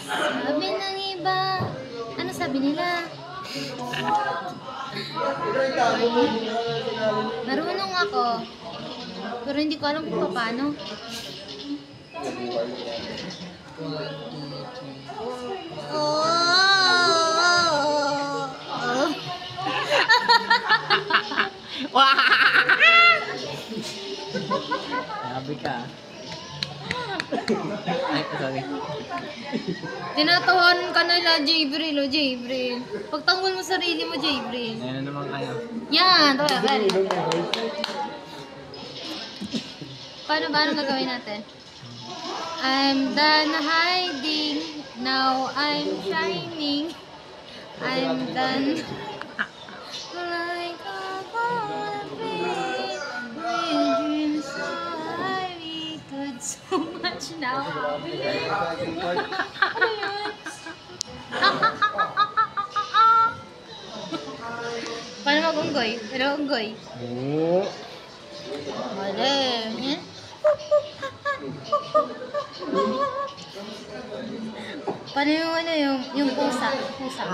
Sabi ng iba, ano sabi nila? Marunong ako, pero hindi ko alam kung paano. Sabi ka. Ay, sorry. Tinatawanan ka nila, Jabril, o Jabril. Pagtanggol mo sarili mo, Jabril. Ayan na naman kayo. Yan, tawa, bali. Paano gagawin natin? I'm done hiding, now I'm shining. I'm done like a butterfly with dreams so high we could so much now. Ano yun? Paano mag-unggoy? Pero unggoy. Oo. Mali. Yan. Paano yung ano yung pusa? Pusa.